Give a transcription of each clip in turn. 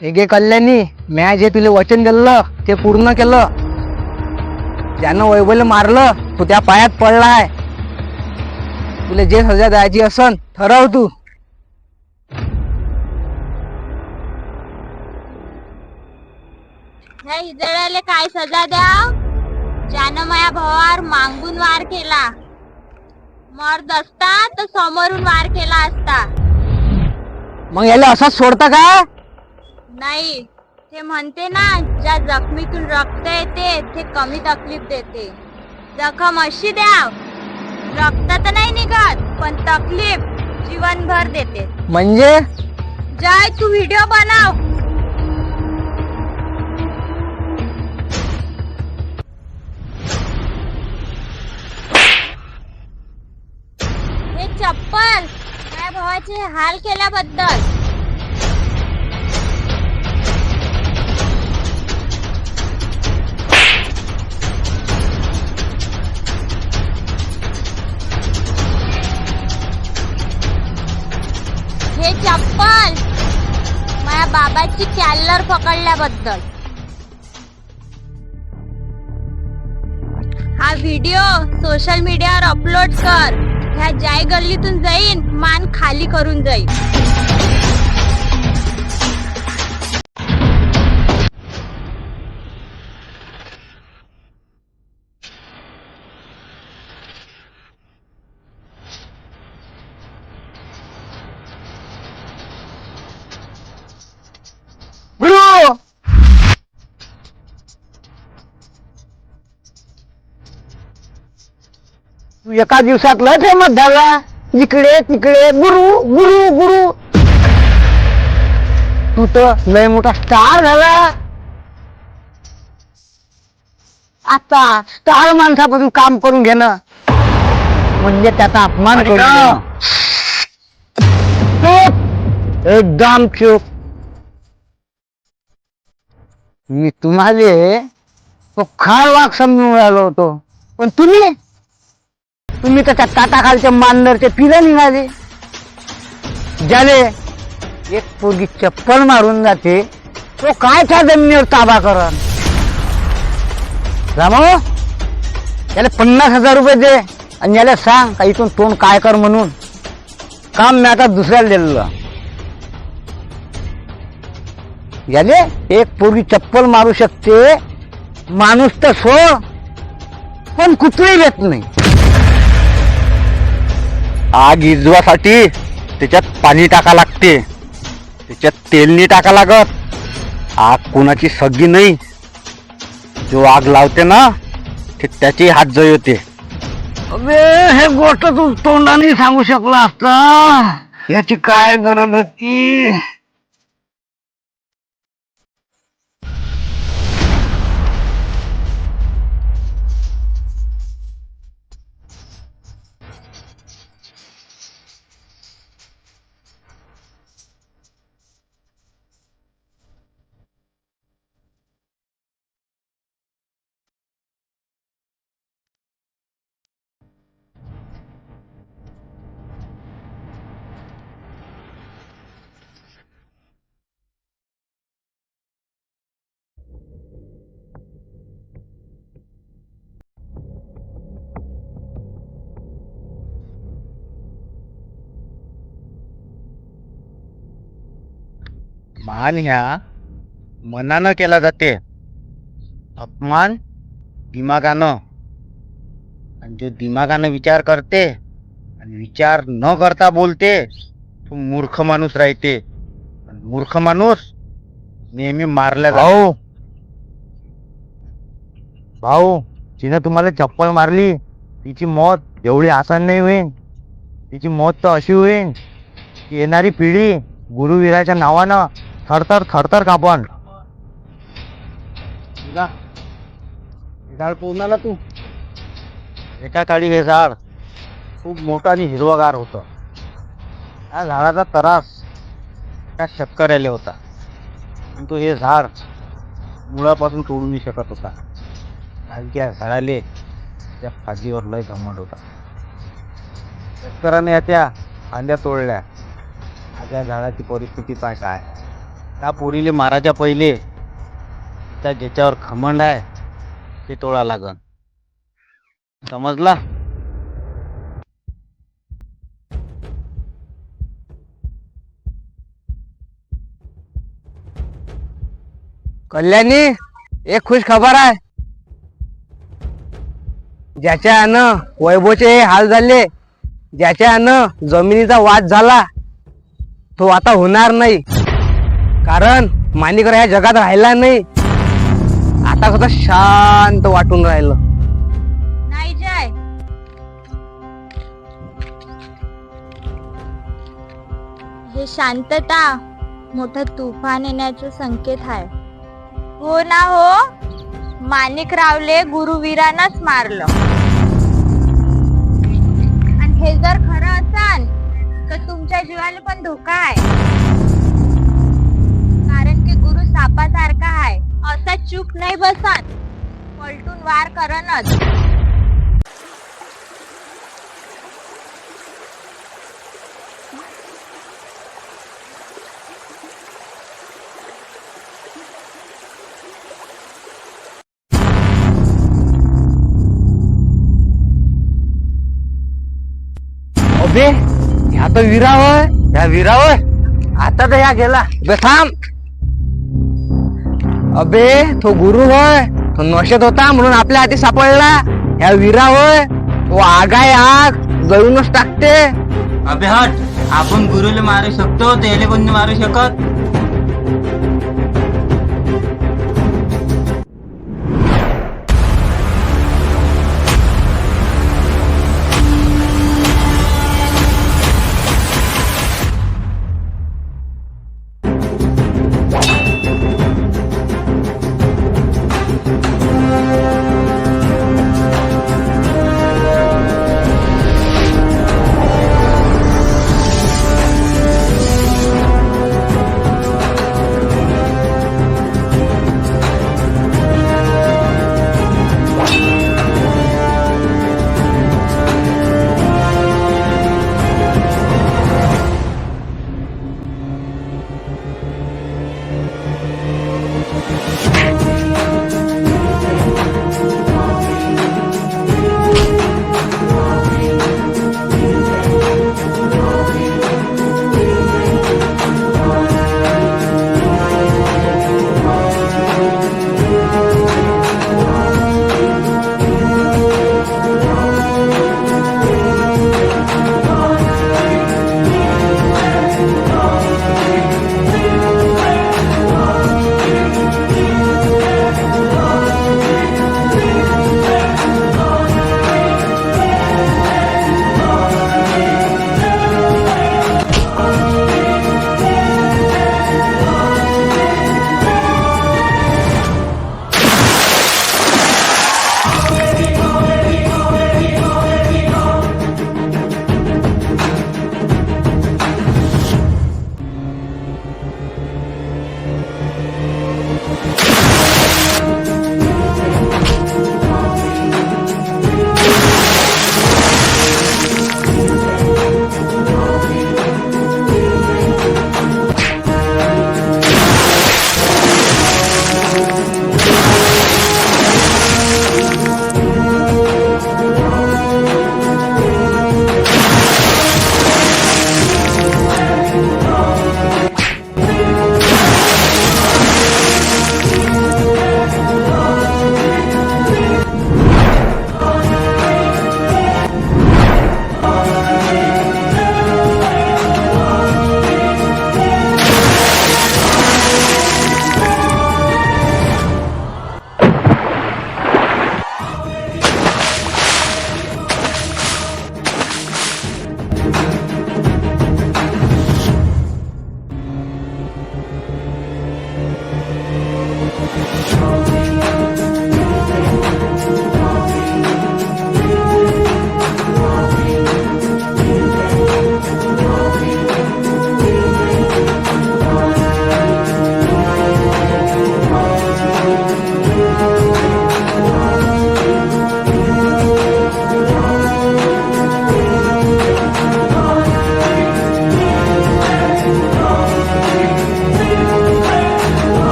हे घे कल्याणी, म्या जे तुला वचन दिलं ते पूर्ण केलं. ज्यानं वैभवला मारलं तो त्या पायात पडलाय. तुला जे सजा द्यायची असन ठरव तू. ह्या हिजड्याला काय सजा द्याव? ज्यानं माझ्या भावावर मागून वार केला. मर्द असता तर समोरून वार केला असता. मग याला असंच सोडता का? नाही, ते म्हणते ना, ज्या जखमीतून रक्त येते ते कमी तकलीफ देते. जखम अशी द्याव, रक्त तर नाही निघत पण तकलीफ जीवनभर देते. म्हणजे जय, तू व्हिडिओ बनव. हे चप्पल माझ्या भावाचे हाल केल्याबद्दल. हे चप्पल माझ्या बाबाची कॅलर पकडल्याबद्दल. हा व्हिडिओ सोशल मीडियावर अपलोड कर. ह्या जाय गल्लीतून जाईन, मान खाली करून जाईन. गुरु, तू एका दिवसात लय फेमस झाला. इकडे तिकडे गुरु गुरु गुरु. तू तर लय मोठा स्टार झाला. आता स्टार माणसापासून काम करून घेणं म्हणजे त्याचा अपमान करू नये. चूप! एकदम चूप. मी तुम्हाला तो खार वाघ समजून राहिलो होतो, पण तुम्ही त्याच्या ताटाखालचे मांजरचे पिलं निघाले. ज्याले एक पोरगी चप्पल मारून जाते तो काय त्या जमिनीवर ताबा करण. रामो, याला 50,000 रुपये दे आणि याला सांग का इथून तोंड काय कर म्हणून. काम मी आता दुसऱ्याला दिलेलं. याले एक पोरगी चप्पल मारू शकते, माणूस तर सोड, पण कुठेही येत नाही. आग इजवासाठी त्याच्यात पाणी टाका लागते, त्याच्यात तेल नाही टाका लागत. आग कोणाची सगळी नाही, जो आग लावते ना ते त्याची हात जळ होते. अबे, हे गोष्ट तू तोंडाने सांगू शकला असता. याची काय गरज होती. मान ह्या मनानं केला जाते, अपमान दिमागानं. आणि जो दिमागानं विचार करते आणि विचार न करता बोलते तो मूर्ख माणूस राहते. आणि मूर्ख माणूस नेहमी मारला जातो. भाऊ, तिने तुम्हाला चप्पल मारली, तिची मौत एवढी आसान नाही होईल. तिची मौत तर अशी होईल की येणारी पिढी गुरुवीराच्या नावानं थरथर थरथर कापण. झाड पोहणाला तू. एका काळी हे झाड खूप मोठं आणि हिरवगार होतं. या झाडाचा त्रास त्या शेतकऱ्याला होता, परंतु हे झाड मुळापासून तोडू नाही शकत होता, कारण की या झाडाले त्या फांदीवर लय घमंड होता. शेतकऱ्याने या त्या फांद्या तोडल्या. त्या झाडाची परिस्थिती काय काय. त्या पोरीले मारायच्या पहिले त्या ज्याच्यावर घमंड आहे ते तोडा लागन. समजला. कल्याणी, एक खुश खबर आहे. ज्याच्या अन्न वैभवचे हे हाल झाले, ज्याच्या अन्न जमिनीचा वाद झाला, तो आता होणार नाही. कारण माणिकर ह्या जगात राहिला नाही. आता कसं शांत वाटून राहिलं. नाही जय, हे शांतता मोठं तुफान येण्याचं संकेत आहे. हो ना हो, माणिकरावले गुरुवीरानंच मारलं. आणि हे जर खरं असाल तर तुमच्या जीवाला पण धोका आहे. कारण की गुरु सापासारखा आहे, असा चूप नाही बसत, पलटून वार करणच. अबे, ह्या तर विरा होय. ह्या विरा होय. आता तर ह्या गेला. बे थांब. अबे, तो गुरु होय. तो नशेत होता म्हणून आपल्या हाती सापडला. ह्या विरा होय. तो आग आहे, आग जळूनच टाकते. अबे हट, आपण गुरुला मारू शकतो, त्याला कोण नाही मारू शकत.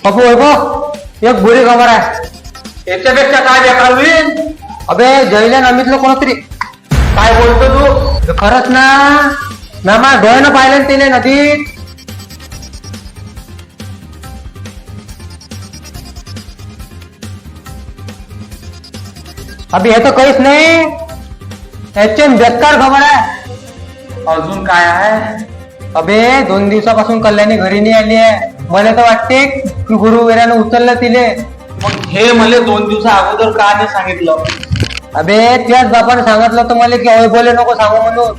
बापू वैभव एक बुरी खबर आहे. याच्यापेक्षा काय बेकार होईल? अबे जयला नमीतलं कोणतरी. काय बोलतो तू? खरंच ना, मामा डोळ्यानं पाहिलं तिने नदीत. अभि हे तर काहीच नाही, याची बेकार खबर आहे. अजून काय आहे? अबे 2 दिवसापासून कल्याणी घरी नाही आली आहे. मला तर वाटते की गुरुवीरानं उचललं तिले. मग हे मला 2 दिवसा अगोदर का नाही सांगितलं? अबे त्याच बापाने सांगितलं होतं मला की वैभवले नको सांगू म्हणून.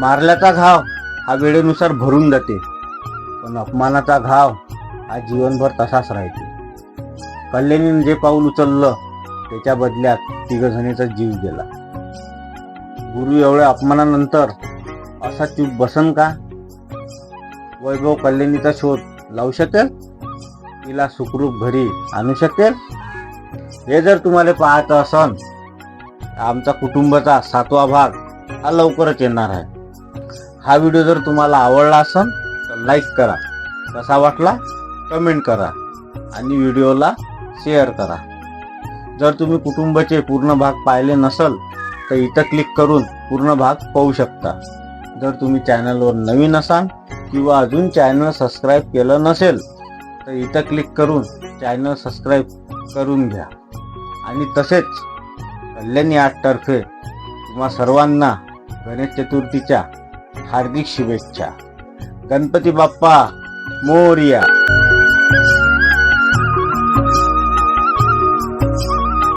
मारल्याचा घाव हा वेळेनुसार भरून जाते, पण अपमानाचा घाव हा जीवनभर तसाच राहते. कल्याणीने जे पाऊल उचललं त्याच्या बदल्यात 3 जणीचा जीव गेला. गुरु एवढ्या अपमानानंतर असा चूप बसन का? वैभव कल्याणीचा शोध लावू शकेल? तिला सुखरूप घरी आणू शकेल? हे जर तुम्हाला पाहायचं असन तर आमचा कुटुंबाचा 7वा भाग हा लवकरच येणार आहे. हा व्हिडिओ जर तुम्हाला आवडला असेल तर लाईक करा, कसा वाटला कमेंट करा आणि व्हिडिओला शेअर करा. जर तुम्ही कुटुंबाचे पूर्ण भाग पाहिले नसल तर इथं क्लिक करून पूर्ण भाग पाहू शकता. जर तुम्ही चॅनलवर नवीन असाल किंवा अजून चॅनल सबस्क्राईब केलं नसेल तर इथं क्लिक करून चॅनल सबस्क्राईब करून घ्या. आणि तसेच कल्याणी आर्टतर्फे तुम्हा सर्वांना गणेश चतुर्थीच्या हार्दिक शुभेच्छा. गणपती बाप्पा मोरया.